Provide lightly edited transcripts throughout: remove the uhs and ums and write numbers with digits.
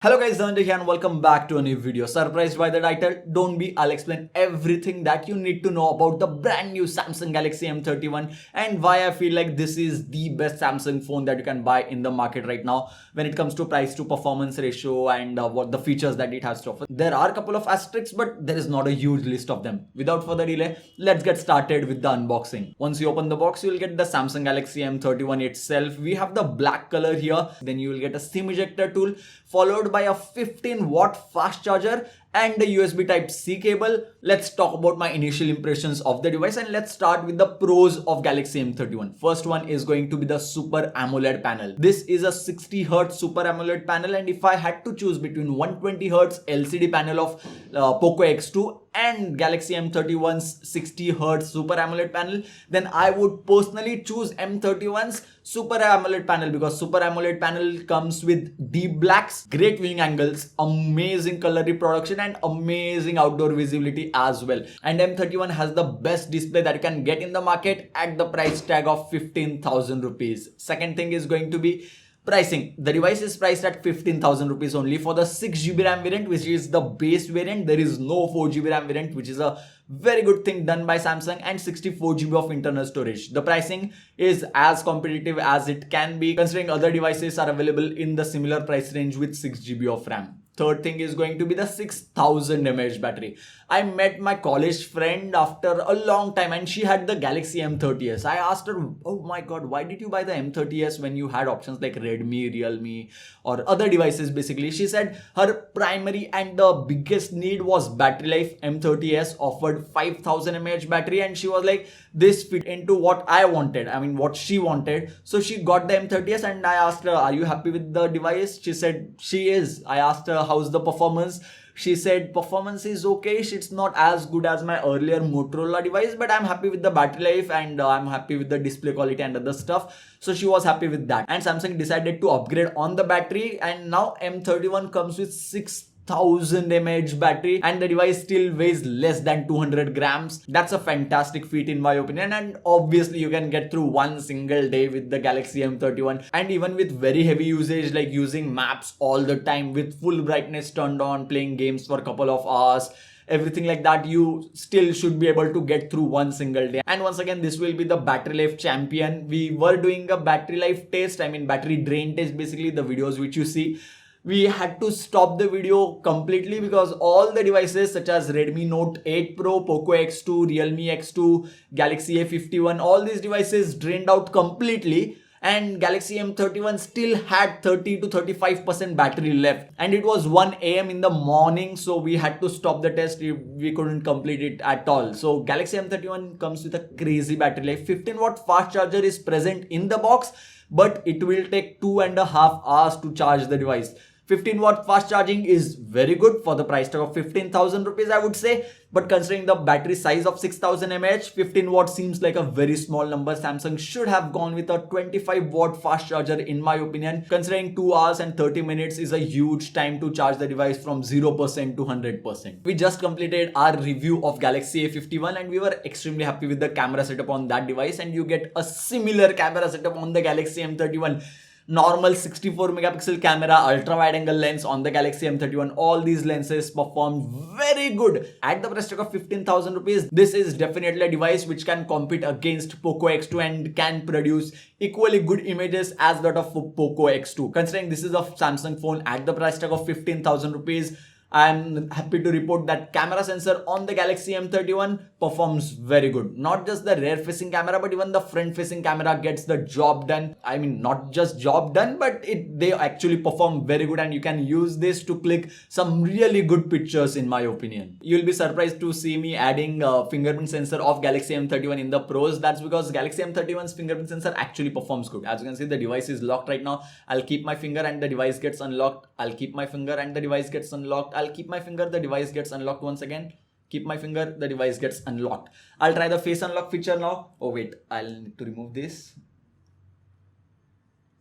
Hello guys, Dhananjay here and welcome back to a new video. Surprised by the title? Don't be, I'll explain everything that you need to know about the brand new Samsung Galaxy M31 and why I feel like this is the best Samsung phone that you can buy in the market right now when it comes to price to performance ratio and what the features that it has to offer. There are a couple of asterisks, but there is not a huge list of them. Without further delay, let's get started with the unboxing. Once you open the box, you will get the Samsung Galaxy M31 itself. We have the black color here. Then you will get a SIM ejector tool followed by a 15-watt fast charger and the USB Type-C cable. Let's talk about my initial impressions of the device and let's start with the pros of Galaxy M31. First one is going to be the Super AMOLED panel. This is a 60Hz Super AMOLED panel, and if I had to choose between 120Hz LCD panel of Poco X2 and Galaxy M31's 60Hz Super AMOLED panel, then I would personally choose M31's Super AMOLED panel because Super AMOLED panel comes with deep blacks, great viewing angles, amazing color reproduction and amazing outdoor visibility as well. And M31 has the best display that you can get in the market at the price tag of 15,000 rupees. Second thing is going to be pricing. The device is priced at 15,000 rupees only for the 6GB RAM variant, which is the base variant. There is no 4GB RAM variant, which is a very good thing done by Samsung, and 64GB of internal storage. The pricing is as competitive as it can be considering other devices are available in the similar price range with 6GB of RAM. Third thing is going to be the 6000 mAh battery. I met my college friend after a long time and she had the Galaxy M30s. I asked her, oh my god, why did you buy the M30s when you had options like Redmi, Realme or other devices basically? She said her primary and the biggest need was battery life. M30s offered 5000 mAh battery and she was like, this fit into what I wanted. I mean what she wanted. So she got the M30s and I asked her, are you happy with the device? She said she is. I asked her, how's the performance? She said performance is okay. It's not as good as my earlier Motorola device, but I'm happy with the battery life and I'm happy with the display quality and other stuff. So she was happy with that. And Samsung decided to upgrade on the battery, and now M31 comes with 6000 mAh battery and the device still weighs less than 200 grams. That's a fantastic feat in my opinion, and obviously you can get through one single day with the Galaxy M31, and even with very heavy usage like using maps all the time with full brightness turned on, playing games for a couple of hours, everything like that, you still should be able to get through one single day. And once again, this will be the battery life champion. We were doing a battery life test, I mean battery drain test, basically the videos which you see. We had to stop the video completely because all the devices such as Redmi Note 8 Pro, Poco X2, Realme X2, Galaxy A51, all these devices drained out completely, and Galaxy M31 still had 30 to 35% battery left, and it was 1 AM in the morning, so we had to stop the test. We couldn't complete it at all. So Galaxy M31 comes with a crazy battery life. 15-watt fast charger is present in the box, but it will take 2.5 hours to charge the device. 15-watt fast charging is very good for the price tag of 15,000 rupees, I would say. But considering the battery size of 6000 mAh, 15 watt seems like a very small number. Samsung should have gone with a 25-watt fast charger in my opinion, considering 2 hours and 30 minutes is a huge time to charge the device from 0% to 100%. We just completed our review of Galaxy A51 and we were extremely happy with the camera setup on that device, and you get a similar camera setup on the Galaxy M31. Normal 64 megapixel camera, ultra wide angle lens on the Galaxy M31. All these lenses perform very good. At the price tag of 15,000 rupees, this is definitely a device which can compete against Poco X2 and can produce equally good images as that of Poco X2. Considering this is a Samsung phone at the price tag of 15,000 rupees, I'm happy to report that camera sensor on the Galaxy M31 performs very good. Not just the rear facing camera, but even the front facing camera gets the job done. I mean, not just job done, but they actually perform very good, and you can use this to click some really good pictures in my opinion. You'll be surprised to see me adding a fingerprint sensor of Galaxy M31 in the pros. That's because Galaxy M31's fingerprint sensor actually performs good. As you can see, the device is locked right now. I'll keep my finger and the device gets unlocked. I'll keep my finger and the device gets unlocked. I'll keep my finger, the device gets unlocked once again. Keep my finger, the device gets unlocked. I'll try the face unlock feature now. Oh wait, I'll need to remove this.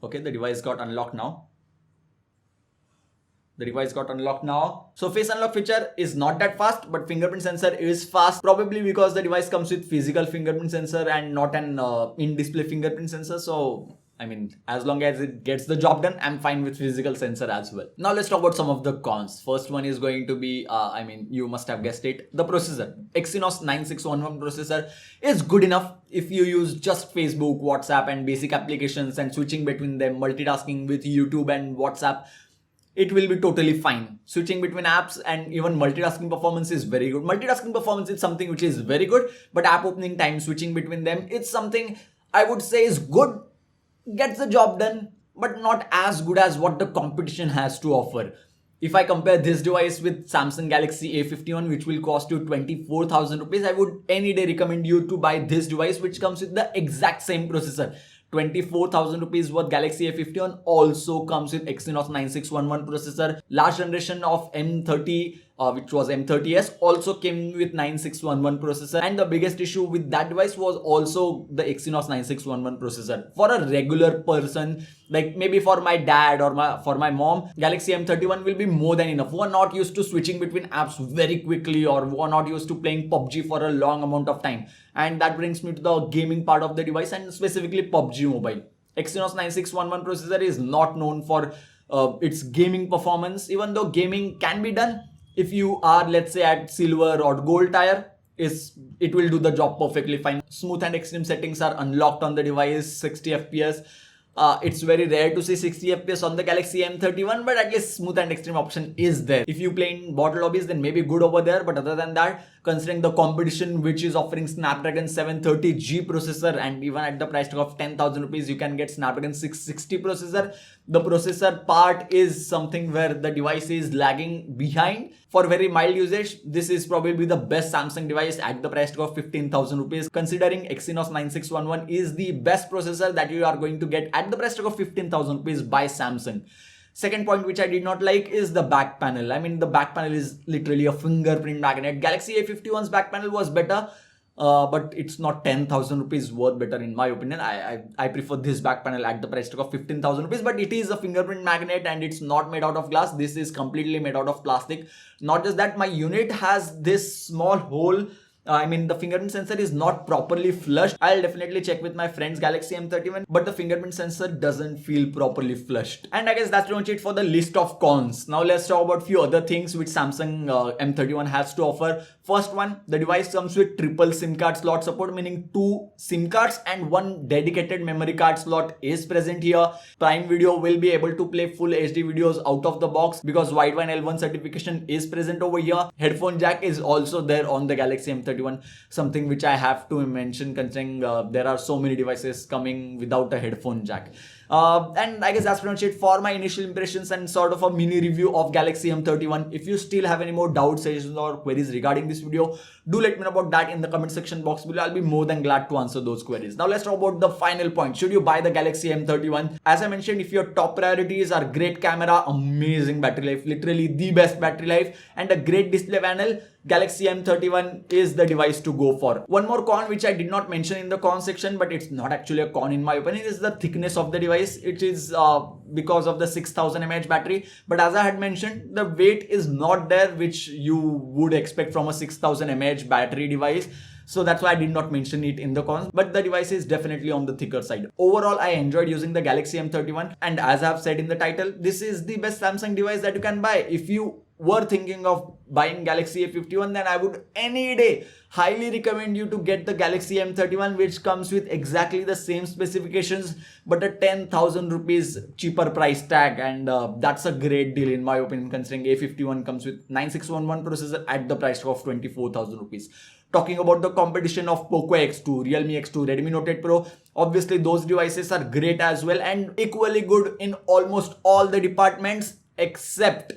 Okay, the device got unlocked now. The device got unlocked now. So face unlock feature is not that fast, but fingerprint sensor is fast, probably because the device comes with physical fingerprint sensor and not an in-display fingerprint sensor. So I mean, as long as it gets the job done, I'm fine with physical sensor as well. Now let's talk about some of the cons. First one is going to be, I mean, you must have guessed it, the processor. Exynos 9611 processor is good enough if you use just Facebook, WhatsApp and basic applications and switching between them, multitasking with YouTube and WhatsApp. It will be totally fine. Switching between apps and even multitasking performance is very good. Multitasking performance is something which is very good, but app opening time, switching between them, it's something I would say is good, gets the job done, but not as good as what the competition has to offer. If I compare this device with Samsung Galaxy A51, which will cost you 24,000 rupees, I would any day recommend you to buy this device, which comes with the exact same processor. 24,000 rupees worth Galaxy A51 also comes with Exynos 9611 processor. Last generation of M30, which was M30s, also came with 9611 processor. And the biggest issue with that device was also the Exynos 9611 processor. For a regular person, like maybe for my dad or for my mom, Galaxy M31 will be more than enough. Who are not used to switching between apps very quickly, or who are not used to playing PUBG for a long amount of time. And that brings me to the gaming part of the device, and specifically PUBG Mobile. Exynos 9611 processor is not known for its gaming performance, even though gaming can be done. If you are, let's say, at silver or gold tier, it will do the job perfectly fine. Smooth and extreme settings are unlocked on the device, 60 FPS. It's very rare to see 60 FPS on the Galaxy M31, but at least smooth and extreme option is there. If you play in bottle lobbies, then maybe good over there, but other than that, considering the competition which is offering Snapdragon 730G processor, and even at the price tag of 10,000 rupees, you can get Snapdragon 660 processor. The processor part is something where the device is lagging behind. For very mild usage, this is probably the best Samsung device at the price tag of 15,000 rupees, considering Exynos 9611 is the best processor that you are going to get at the price tag of 15,000 rupees by Samsung. Second point which I did not like is the back panel. I mean, the back panel is literally a fingerprint magnet. Galaxy A51's back panel was better, but it's not 10,000 rupees worth better in my opinion. I prefer this back panel at the price tag of 15,000 rupees, but it is a fingerprint magnet and it's not made out of glass. This is completely made out of plastic. Not just that, my unit has this small hole. I mean, the fingerprint sensor is not properly flushed. I'll definitely check with my friend's Galaxy M31, but the fingerprint sensor doesn't feel properly flushed. And I guess that's pretty much it for the list of cons. Now let's talk about a few other things which Samsung M31 has to offer. First one, the device comes with triple SIM card slot support, meaning 2 SIM cards and 1 dedicated memory card slot is present here. Prime Video will be able to play full HD videos out of the box because Widevine L1 certification is present over here. Headphone jack is also there on the Galaxy M31, something which I have to mention considering there are so many devices coming without a headphone jack. And I guess that's pretty much it for my initial impressions and sort of a mini review of Galaxy M31. If you still have any more doubts, suggestions or queries regarding this video, do let me know about that in the comment section box below. I'll be more than glad to answer those queries. Now let's talk about the final point. Should you buy the Galaxy M31? As I mentioned, if your top priorities are great camera, amazing battery life, literally the best battery life, and a great display panel, Galaxy M31 is the device to go for. One more con which I did not mention in the con section, but it's not actually a con in my opinion, is the thickness of the device. It is because of the 6000 mAh battery, but as I had mentioned, the weight is not there which you would expect from a 6000 mAh battery device. So that's why I did not mention it in the cons, but the device is definitely on the thicker side. Overall, I enjoyed using the Galaxy M31, and as I have said in the title, this is the best Samsung device that you can buy. If you were thinking of buying Galaxy A51, then I would any day highly recommend you to get the Galaxy M31, which comes with exactly the same specifications but a 10,000 rupees cheaper price tag, and that's a great deal in my opinion, considering A51 comes with 9611 processor at the price of 24,000 rupees. Talking about the competition of Poco X2, Realme X2, Redmi Note 8 Pro, obviously those devices are great as well and equally good in almost all the departments except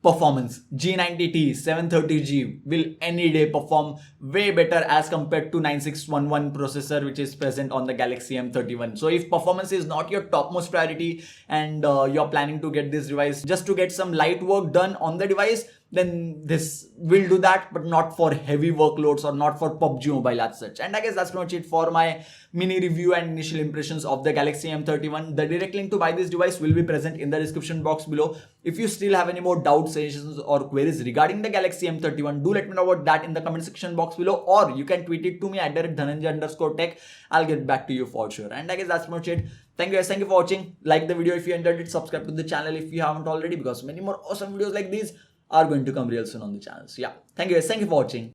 performance. G90T 730G will any day perform way better as compared to 9611 processor which is present on the Galaxy M31. So if performance is not your topmost priority and you're planning to get this device just to get some light work done on the device, then this will do that, but not for heavy workloads or not for PUBG Mobile as such. And I guess that's pretty much it for my mini review and initial impressions of the Galaxy M31. The direct link to buy this device will be present in the description box below. If you still have any more doubts, suggestions or queries regarding the Galaxy M31, do let me know about that in the comment section box below, or you can tweet it to me at @Dhananjay_tech. I'll get back to you for sure. And I guess that's pretty much it. Thank you guys. Thank you for watching. Like the video if you enjoyed it. Subscribe to the channel if you haven't already, because many more awesome videos like these are going to come real soon on the channel. So yeah, thank you guys. Thank you for watching.